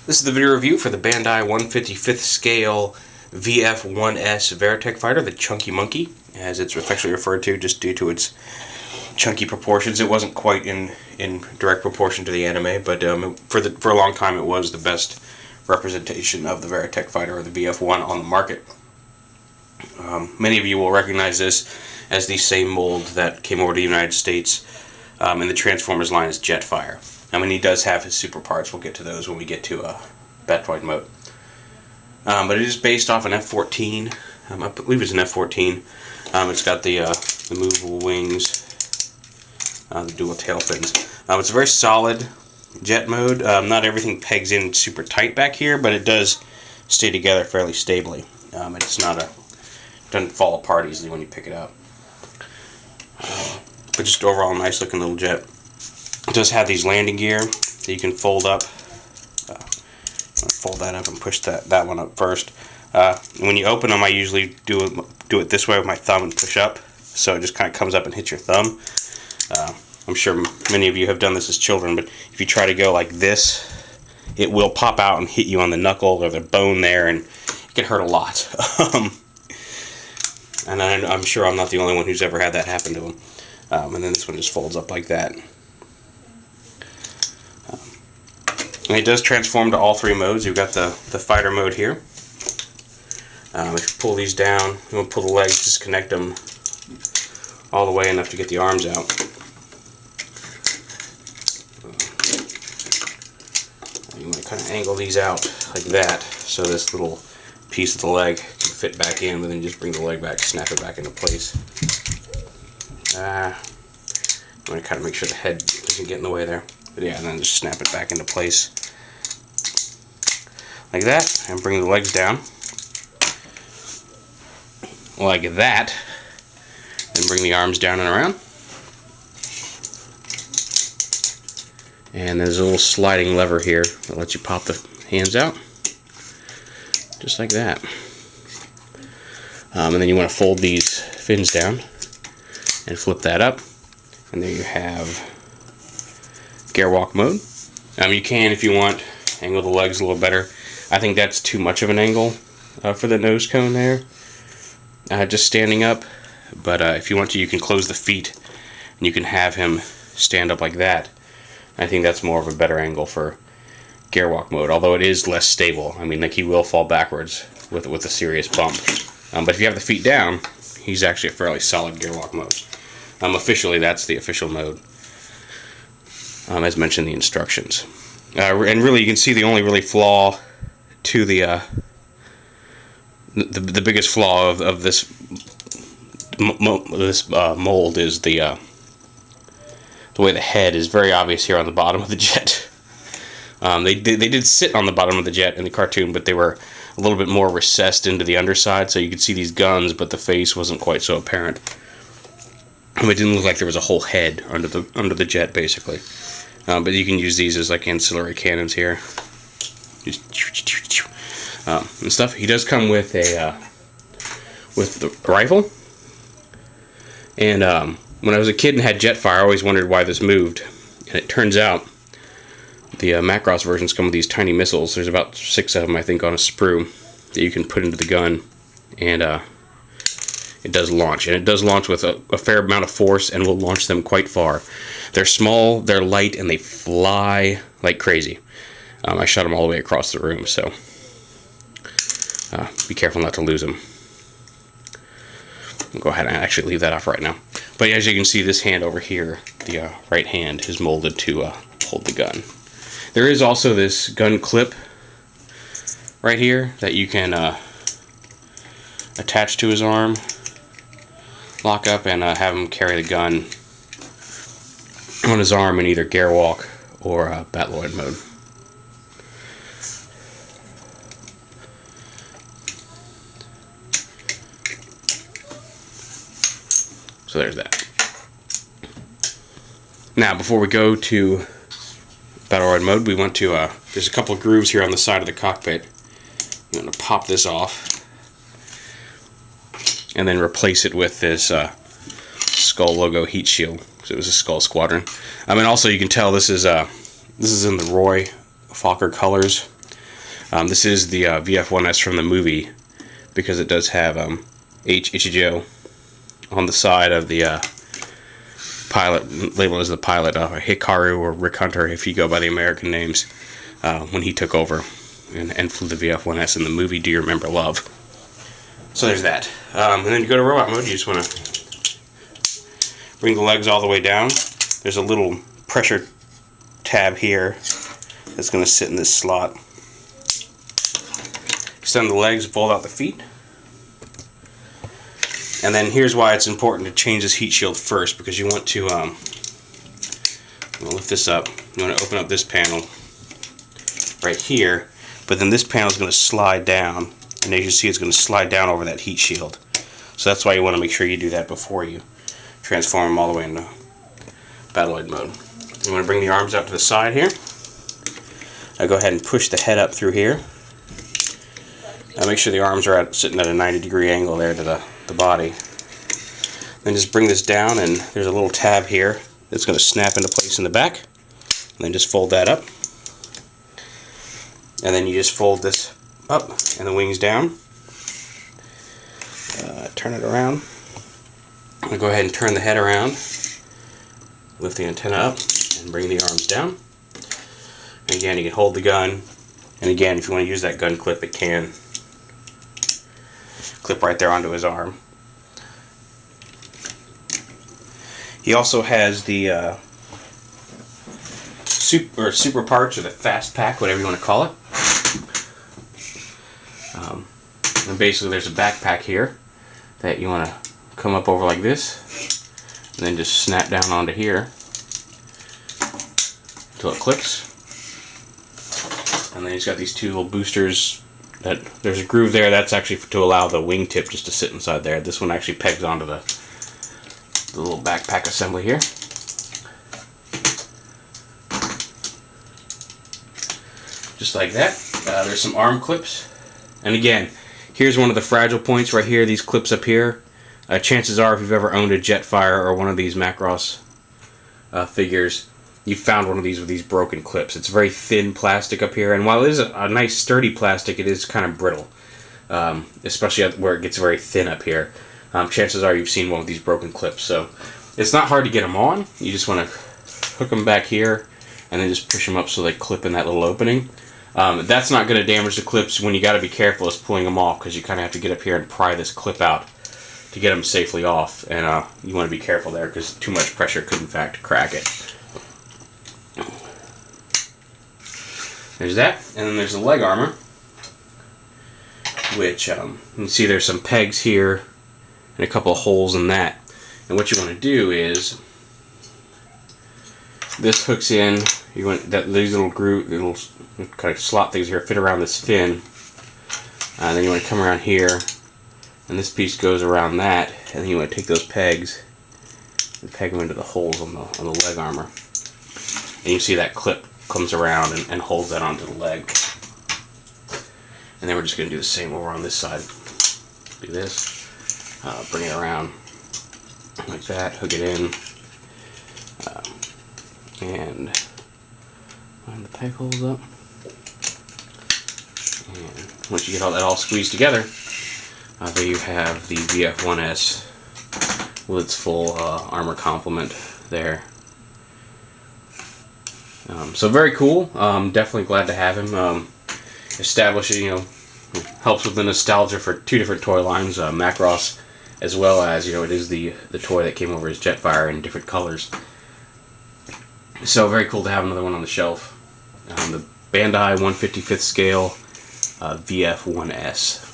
This is the video review for the Bandai 1/55th scale VF-1S Veritech fighter, the Chunky Monkey, as it's affectionately referred to just due to its chunky proportions. It wasn't quite in direct proportion to the anime, but for a long time it was the best representation of the Veritech fighter, or the VF-1, on the market. Many of you will recognize this as the same mold that came over to the United States in the Transformers line as Jetfire. I mean, he does have his super parts. We'll get to those when we get to Battroid mode. But it is based off an F-14. I believe it's an F-14. It's got the movable wings, the dual tail fins. It's a very solid jet mode. Not everything pegs in super tight back here, but it does stay together fairly stably. It's not doesn't fall apart easily when you pick it up. But just overall, nice looking little jet. It does have these landing gear that you can fold up. Fold that up and push that one up first. When you open them, I usually do it this way with my thumb and push up, so it just kind of comes up and hits your thumb. I'm sure many of you have done this as children, but if you try to go like this, it will pop out and hit you on the knuckle or the bone there, and it can hurt a lot. And I'm sure I'm not the only one who's ever had that happen to him. And then this one just folds up like that. And it does transform to all three modes. You've got the fighter mode here. If you pull these down, you want to pull the legs, just connect them all the way enough to get the arms out. You want to kind of angle these out like that, so this little piece of the leg can fit back in, but then just bring the leg back, snap it back into place. I'm going to kind of make sure the head doesn't get in the way there. But yeah, and then just snap it back into place like that, and bring the legs down like that, and bring the arms down and around. And there's a little sliding lever here that lets you pop the hands out, just like that. And then you want to fold these fins down and flip that up, and there you have Gwalk mode. You can, if you want, angle the legs a little better. I think that's too much of an angle for the nose cone there, just standing up. But if you want to, you can close the feet and you can have him stand up like that. I think that's more of a better angle for Gwalk mode, although it is less stable. I mean, like, he will fall backwards with a serious bump. But if you have the feet down, he's actually a fairly solid Gwalk mode. Officially, that's the official mode, as mentioned in the instructions. And really, you can see the only really flaw to the biggest flaw of this mold is the way the head is very obvious here on the bottom of the jet. They did sit on the bottom of the jet in the cartoon, but they were a little bit more recessed into the underside, so you could see these guns, but the face wasn't quite so apparent. It didn't look like there was a whole head under the jet, basically. But you can use these as like ancillary cannons here, just and stuff. He does come with the rifle. And when I was a kid and had Jetfire, I always wondered why this moved. And it turns out the Macross versions come with these tiny missiles. There's about 6 of them, I think, on a sprue that you can put into the gun, and it does launch. And it does launch with a fair amount of force, and will launch them quite far. They're small, they're light, and they fly like crazy. I shot them all the way across the room, so be careful not to lose them. I'll go ahead and actually leave that off right now. But as you can see, this hand over here, the right hand, is molded to hold the gun. There is also this gun clip right here that you can attach to his arm, lock up, and have him carry the gun on his arm in either Gwalk or Battroid mode. So there's that. Now, before we go to Battroid mode, we want to, there's a couple of grooves here on the side of the cockpit. I'm going to pop this off and then replace it with this Skull logo heat shield, because it was a Skull Squadron. And also, you can tell this is in the Roy Fokker colors. This is the VF-1S from the movie, because it does have H.H.O. on the side of the pilot, labeled as the pilot, Hikaru or Rick Hunter, if you go by the American names, when he took over and flew the VF-1S in the movie Do You Remember Love? So there's that. And then you go to robot mode, you just want to bring the legs all the way down. There's a little pressure tab here that's going to sit in this slot. Extend the legs, fold out the feet. And then here's why it's important to change this heat shield first, because you want to lift this up. You want to open up this panel right here, but then this panel is going to slide down, and as you see, it's going to slide down over that heat shield. So that's why you want to make sure you do that before you transform them all the way into Battroid mode. You want to bring the arms out to the side here. I go ahead and push the head up through here. Now make sure the arms are sitting at a 90-degree angle there to the body. Then just bring this down, and there's a little tab here that's going to snap into place in the back. And then just fold that up. And then you just fold this up and the wings down. Turn it around. I'm going to go ahead and turn the head around. Lift the antenna up and bring the arms down. And again, you can hold the gun. And again, if you want to use that gun clip, it can clip right there onto his arm. He also has the super parts, or the fast pack, whatever you want to call it. And basically there's a backpack here that you want to come up over like this, and then just snap down onto here until it clicks. And then he's got these two little boosters. That there's a groove there. That's actually to allow the wingtip just to sit inside there. This one actually pegs onto the little backpack assembly here. Just like that. There's some arm clips. And again, here's one of the fragile points right here, these clips up here. Chances are, if you've ever owned a Jetfire or one of these Macross figures, you found one of these with these broken clips. It's very thin plastic up here, and while it is a nice sturdy plastic, it is kind of brittle, especially where it gets very thin up here. Chances are you've seen one of these broken clips, so it's not hard to get them on. You just want to hook them back here and then just push them up so they clip in that little opening. That's not going to damage the clips. When you got to be careful is pulling them off, because you kind of have to get up here and pry this clip out to get them safely off, and you want to be careful there, because too much pressure could in fact crack it. There's that, and then there's the leg armor, which you can see there's some pegs here and a couple of holes in that. And what you want to do is, this hooks in. You want these little kind of slot things here fit around this fin, and then you want to come around here, and this piece goes around that, and then you want to take those pegs and peg them into the holes on the leg armor, and you see that clip comes around and holds that onto the leg. And then we're just going to do the same over on this side. Do this, bring it around like that, hook it in, and line the peg holes up. And once you get all that all squeezed together, there you have the VF-1S with its full armor complement there. So very cool. Definitely glad to have him. Establishing, helps with the nostalgia for two different toy lines, Macross, as well as, it is the toy that came over as Jetfire in different colors. So very cool to have another one on the shelf. The Bandai 1/55th scale VF-1S.